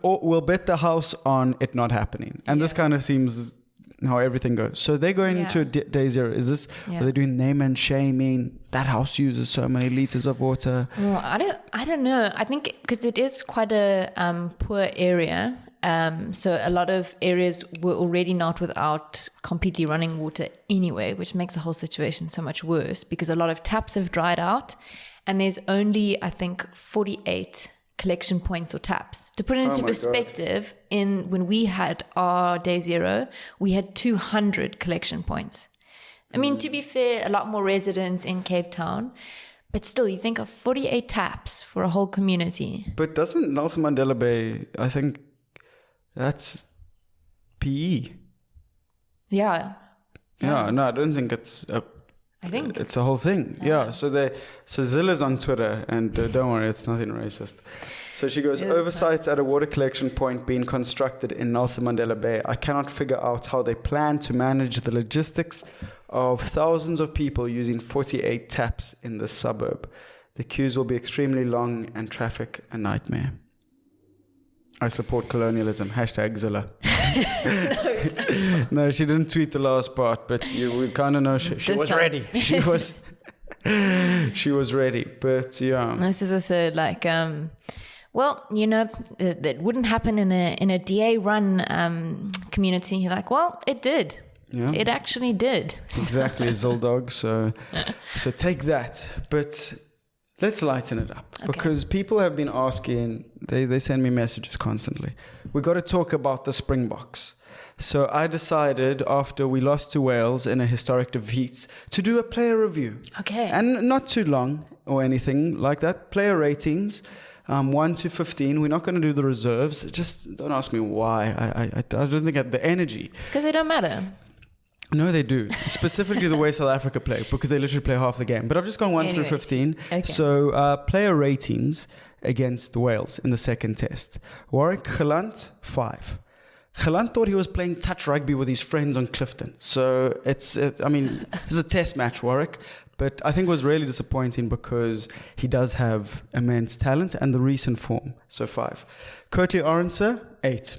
we'll bet the house on it not happening. And this kind of seems how everything goes. So they're going into Day Zero. Is this, are they doing name and shaming? That house uses so many liters of water. Well, I don't know. I think because it is quite a poor area. So a lot of areas were already not without completely running water anyway, which makes the whole situation so much worse because a lot of taps have dried out. And there's only, I think, 48 collection points or taps. To put it into perspective, when we had our Day Zero, we had 200 collection points. I mean, to be fair, a lot more residents in Cape Town, but still, you think of 48 taps for a whole community. But doesn't Nelson Mandela Bay, I think that's PE? Yeah. No, I don't think it's I think it's a whole thing. Yeah. So Zilla's on Twitter, and don't worry, it's nothing racist. So she goes, oversights at a water collection point being constructed in Nelson Mandela Bay. I cannot figure out how they plan to manage the logistics of thousands of people using 48 taps in the suburb. The queues will be extremely long and traffic a nightmare. I support colonialism. #Zilla. No, she didn't tweet the last part, but we kind of know she was ready. She was ready. But yeah, this is also like, well, that wouldn't happen in a DA run community. You're like, well, it did. Yeah. It actually did. Exactly, Zildog. So take that. But let's lighten it up because people have been asking. They send me messages constantly. We got to talk about the Springboks. So I decided after we lost to Wales in a historic defeat to do a player review. Okay. And not too long or anything like that. Player ratings, 1 to 15. We're not going to do the reserves. Just don't ask me why. I don't think I have the energy. It's because they don't matter. No, they do. Specifically the way South Africa play, because they literally play half the game. But I've just gone 1 through 15. Okay. So player ratings against Wales in the second test. Warwick Gelant, 5. Gelant thought he was playing touch rugby with his friends on Clifton. So this is a test match, Warwick. But I think it was really disappointing because he does have immense talent and the recent form. So 5. Curtly Orense, 8.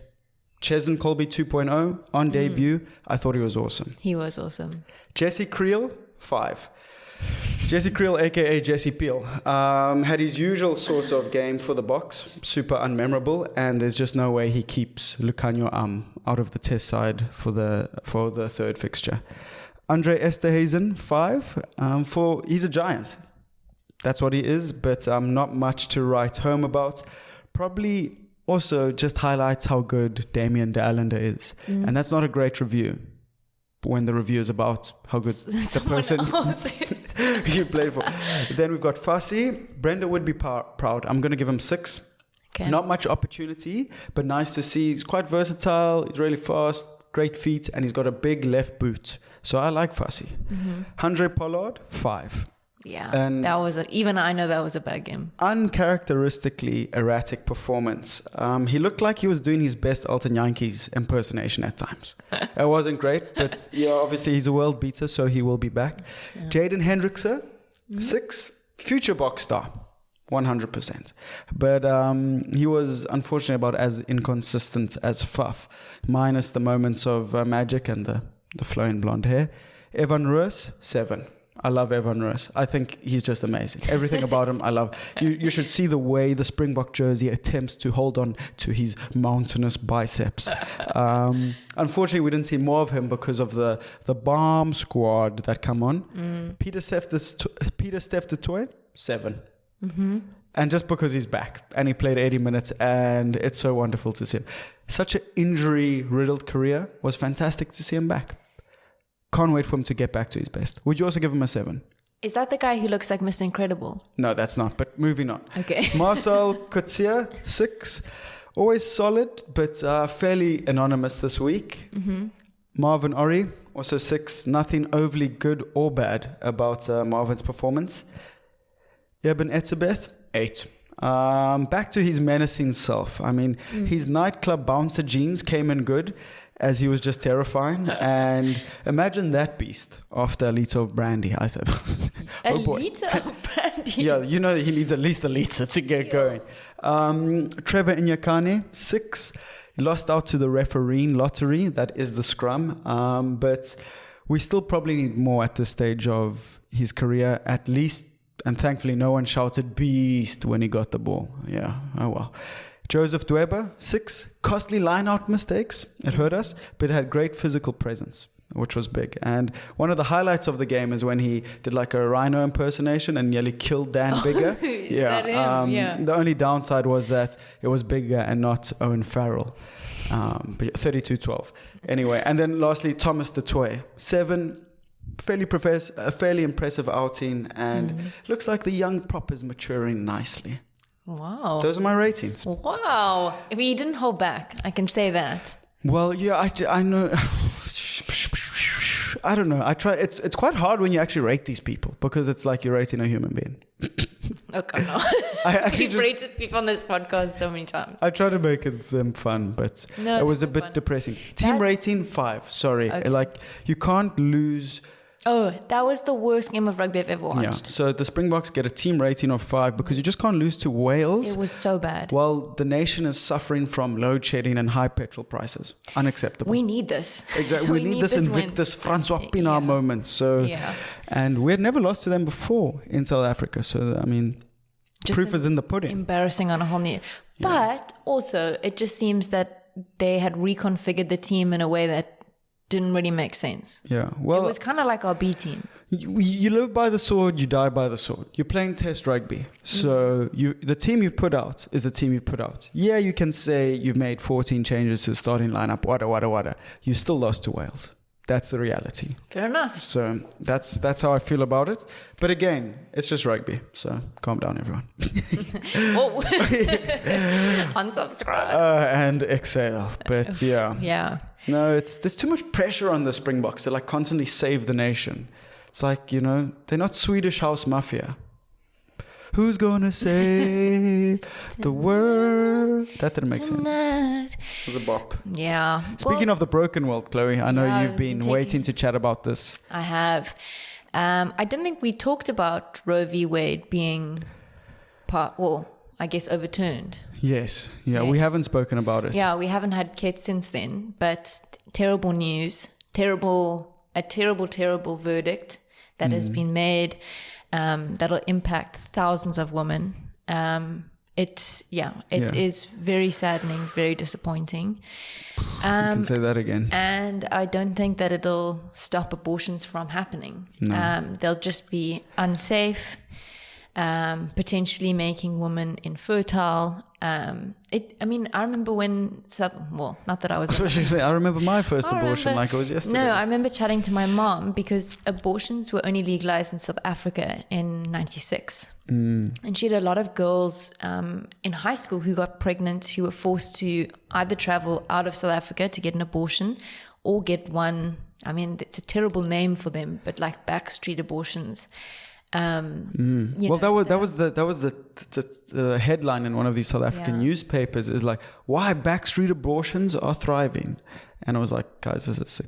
Cheslin Colby 2.0 on debut. I thought he was awesome. He was awesome. Jesse Creel, 5. Jesse Creel, a.k.a. Jesse Peel, had his usual sorts of game for the box, super unmemorable, and there's just no way he keeps Lucanio out of the test side for the third fixture. Andre Esterhazen, 5, he's a giant. That's what he is, but not much to write home about. Probably also just highlights how good Damien de Allende is. And that's not a great review when the review is about how good the person you played for. Then we've got Fassi. Brenda would be proud. I'm going to give him 6. Okay. Not much opportunity, but nice to see. He's quite versatile. He's really fast, great feet, and he's got a big left boot. So I like Fassi. Andre Pollard, 5. Yeah, And that was even I know that was a bad game. uncharacteristically erratic performance. He looked like he was doing his best Alton Yankees impersonation at times. It wasn't great, but yeah, obviously he's a world beater, so he will be back. Jaden Hendrickse, 6, future box star, 100%. But he was unfortunately about as inconsistent as Faf, minus the moments of magic and the flowing blonde hair. Evan Roos, 7. I love Evan Roos. I think he's just amazing. Everything about him, I love. You should see the way the Springbok jersey attempts to hold on to his mountainous biceps. Unfortunately, we didn't see more of him because of the bomb squad that come on. Peter Steph du Toit, 7. And just because he's back and he played 80 minutes and it's so wonderful to see him. Such an injury-riddled career. Was fantastic to see him back. Can't wait for him to get back to his best. Would you also give him a 7? Is that the guy who looks like Mr. Incredible? No, that's not. But moving on. Okay. Marcel Coetzee, 6. Always solid, but fairly anonymous this week. Marvin Ori, also 6. Nothing overly good or bad about Marvin's performance. Eben Etzebeth, 8. Back to his menacing self. I mean, his nightclub bouncer jeans came in good, as he was just terrifying. And imagine that beast after a liter of brandy. I thought, A liter of brandy? Yeah, you know he needs at least a liter to get going. Trevor Inyakane, 6. He lost out to the refereeing lottery. That is the scrum. But we still probably need more at this stage of his career, at least. And thankfully, no one shouted beast when he got the ball. Yeah, oh well. Joseph Dweber, 6. Costly line-out mistakes. It hurt us, but it had great physical presence, which was big. And one of the highlights of the game is when he did like a rhino impersonation and nearly killed Dan Bigger. That him? The only downside was that it was Bigger and not Owen Farrell. But 32-12. Anyway, and then lastly, Thomas du Toit, 7. A fairly impressive outing, and looks like the young prop is maturing nicely. Wow. Those are my ratings. Wow. I mean, you didn't hold back. I can say that. Well, yeah, I know. I don't know. I try. It's quite hard when you actually rate these people because it's like you're rating a human being. Okay, no. I actually You've rated people on this podcast so many times. I try to make them fun, but No, it was a they're bit fun. depressing. Team rating 5. Sorry, Okay. like you can't lose. Oh, that was the worst game of rugby I've ever watched. Yeah. So the Springboks get a team rating of 5 because you just can't lose to Wales. It was so bad. While the nation is suffering from load shedding and high petrol prices. Unacceptable. We need this. Exactly. We need this Invictus Francois Pienaar moment. So, Yeah. and we had never lost to them before in South Africa. So, I mean, Just proof is in the pudding. Embarrassing on a whole new. But also, it just seems that they had reconfigured the team in a way that didn't really make sense. Yeah. Well, It was kind of like our B team. you live by the sword, you die by the sword. You're playing test rugby. So the team you've put out is the team you've put out. Yeah, you can say you've made 14 changes to the starting lineup, wada. You still lost to Wales. That's the reality. Fair enough. So that's how I feel about it. But again, it's just rugby. So calm down, everyone. Oh. Unsubscribe. And exhale. But yeah. Yeah. No, there's too much pressure on the Springboks to like constantly save the nation. It's like, you know, they're not Swedish house mafia. Who's gonna save the world? That didn't make sense. Tonight. It was a bop. Yeah. Speaking of the broken world, Chloe, I know Yeah, you've been waiting to chat about this. I have. I didn't think we talked about Roe v. Wade being I guess overturned. Yes. Yeah, we Yes. haven't spoken about it. Yeah, we haven't had KETS since then, but terrible news. A terrible verdict that has been made. that'll impact thousands of women. It is very saddening, very disappointing. You can say that again. And I don't think that it'll stop abortions from happening. No. They'll just be unsafe, potentially making women infertile. I remember when, not that I was. I remember my first abortion like it was yesterday. No, I remember chatting to my mom because abortions were only legalized in South Africa in 96. And she had a lot of girls in high school who got pregnant, who were forced to either travel out of South Africa to get an abortion or get one. I mean, it's a terrible name for them, but like backstreet abortions. That was the headline in one of these South African newspapers is like, why backstreet abortions are thriving. And I was like, guys, this is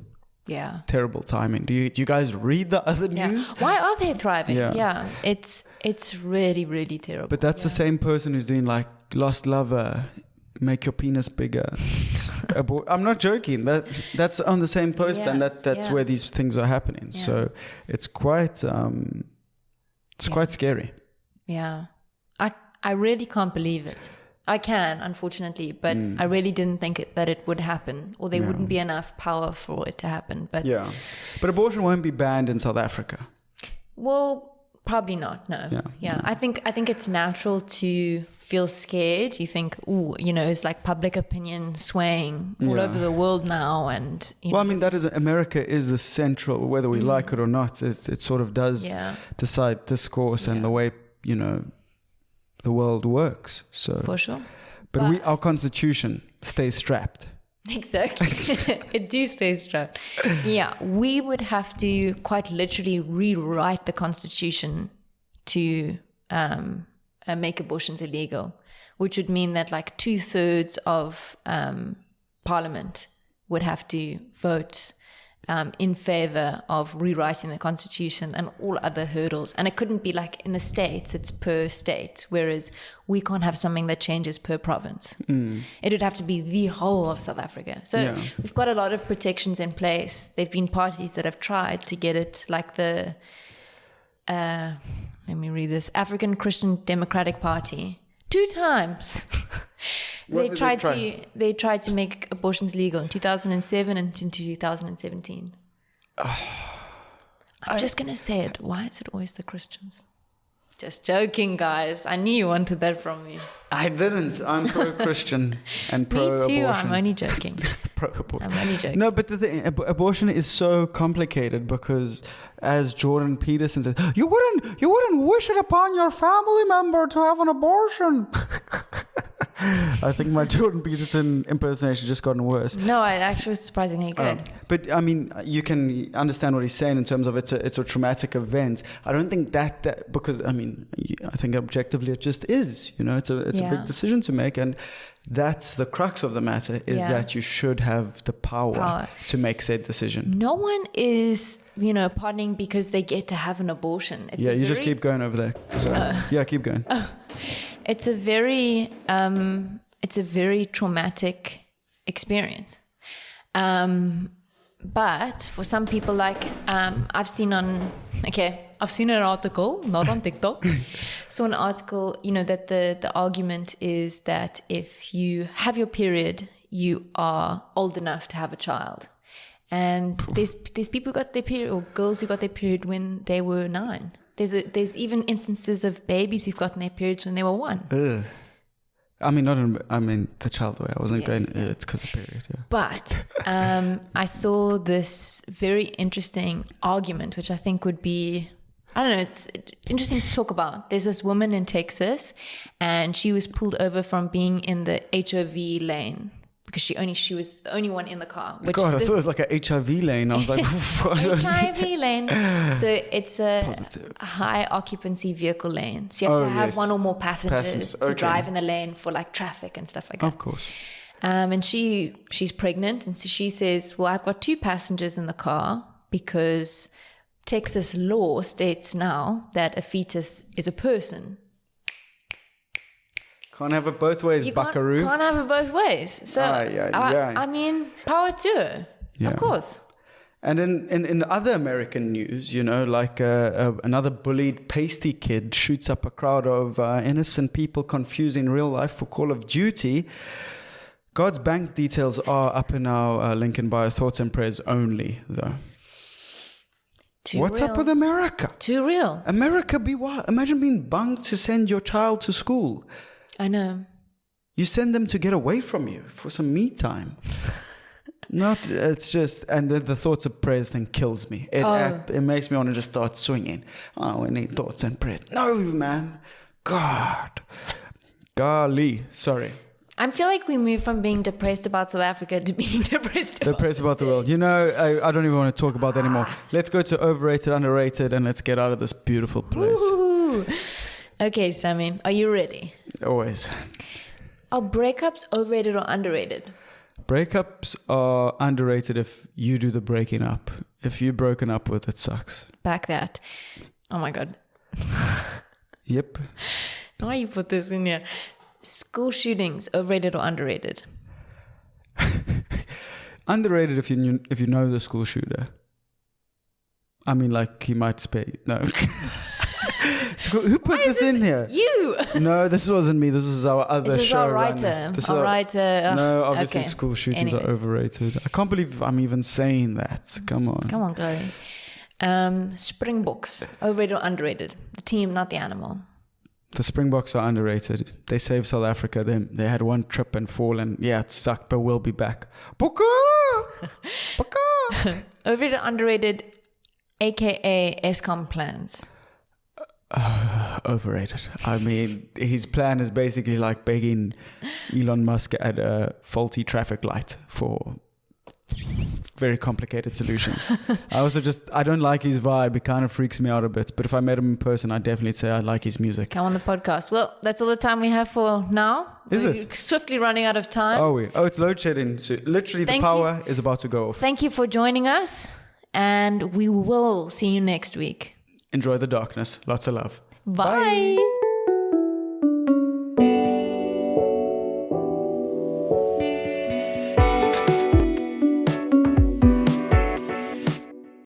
terrible timing. Do you guys read the other news? Why are they thriving? Yeah. It's really, really terrible. But that's the same person who's doing like Lost Lover, make your penis bigger. I'm not joking. That's on the same post, and that's where these things are happening. Yeah. So it's quite quite scary. Yeah. I really can't believe it. I can, unfortunately, but I really didn't think that it would happen, or there wouldn't be enough power for it to happen. But but abortion won't be banned in South Africa. Well, probably not. No. Yeah. I think it's natural to feel scared. You think, it's like public opinion swaying all over the world now, and America is the central, whether we like it or not. It sort of does decide discourse and the way the world works. So for sure. But our constitution stays strapped. Exactly. It do stay strapped. Yeah, we would have to quite literally rewrite the constitution to make abortions illegal, which would mean that like 2/3 of parliament would have to vote in favor of rewriting the constitution and all other hurdles. And it couldn't be like in the States, it's per state, whereas we can't have something that changes per province. It would have to be the whole of South Africa. So we've got a lot of protections in place. There've been parties that have tried to get it, like the, let me read this, African Christian Democratic Party. 2 times. They tried to make abortions legal in 2007 and in 2017. I'm just going to say it. Why is it always the Christians? Just joking, guys. I knew you wanted that from me. I didn't. I'm pro-Christian and pro-abortion. Me too. I'm only joking. Pro-abortion. I'm only joking. No, but the thing, abortion is so complicated because, as Jordan Peterson said, you wouldn't wish it upon your family member to have an abortion. I think my Jordan Peterson impersonation just gotten worse. No, it actually was surprisingly good. But I mean, you can understand what he's saying in terms of it's a traumatic event. I don't think that because I mean, I think objectively it just is. It's a big decision to make, and that's the crux of the matter is that you should have the power to make said decision. No one is, pardoning because they get to have an abortion. Just keep going over there. So, keep going. It's a very traumatic experience. But for some people, like I've seen an article, not on TikTok. So an article, that the argument is that if you have your period, you are old enough to have a child. And there's people who got their period, or girls who got their period when they were 9. There's even instances of babies who've gotten their periods when they were 1. I mean, the child way. I wasn't going. It's because of period. Yeah. But I saw this very interesting argument, which I think would be, I don't know, it's interesting to talk about. There's this woman in Texas, and she was pulled over from being in the HOV lane because she was the only one in the car. I thought it was like a HIV lane. I was like, what? HIV lane. So it's a high occupancy vehicle lane. So you have to have one or more passengers to drive in the lane for like traffic and stuff like that. Of course. And she's pregnant, and so she says, well, I've got 2 passengers in the car because Texas law states now that a fetus is a person. Can't have it both ways, buckaroo. Can't have it both ways. So, I mean, power to her. Yeah. Of course. And in other American news, you know, like another bullied pasty kid shoots up a crowd of innocent people confusing real life for Call of Duty. God's bank details are up in our link in bio. Thoughts and prayers only, though. What's up with America? Too real. America, be what? Imagine being bunged to send your child to school. I know. You send them to get away from you for some me time. It's just, and then the thoughts of prayers thing kills me. It makes me want to just start swinging. Oh, we need thoughts and prayers. No, man. God. Golly. Sorry. I feel like we moved from being depressed about South Africa to being depressed about the world. You know, I don't even want to talk about that anymore. Let's go to overrated, underrated, and let's get out of this beautiful place. Ooh. Okay, Sammy, are you ready? Always. Are breakups overrated or underrated? Breakups are underrated if you do the breaking up. If you're broken up with, it sucks. Back that. Oh my God. Yep. Why you put this in here? School shootings, overrated or underrated? Underrated if you know the school shooter. I mean, like, he might spare you. No. Who put this in here? You. No, this wasn't me. This was our other This is show our writer. Our writer. No, obviously okay. School shootings Anyways. are overrated. I can't believe I'm even saying that. Come on. Come on, Chloë. Springboks, overrated or underrated? The team, not the animal. The Springboks are underrated. They saved South Africa. They had one trip and fall, and yeah, it sucked, but we'll be back. Boka! Boka! Overrated or underrated, aka Eskom plans? Overrated. I mean, his plan is basically like begging Elon Musk at a faulty traffic light for very complicated solutions. I don't like his vibe. It kind of freaks me out a bit. But if I met him in person, I'd definitely say I like his music. Come on the podcast. Well, that's all the time we have for now. We're swiftly running out of time. Are we? Oh, it's load shedding. So literally, the power is about to go off. Thank you for joining us. And we will see you next week. Enjoy the darkness. Lots of love. Bye.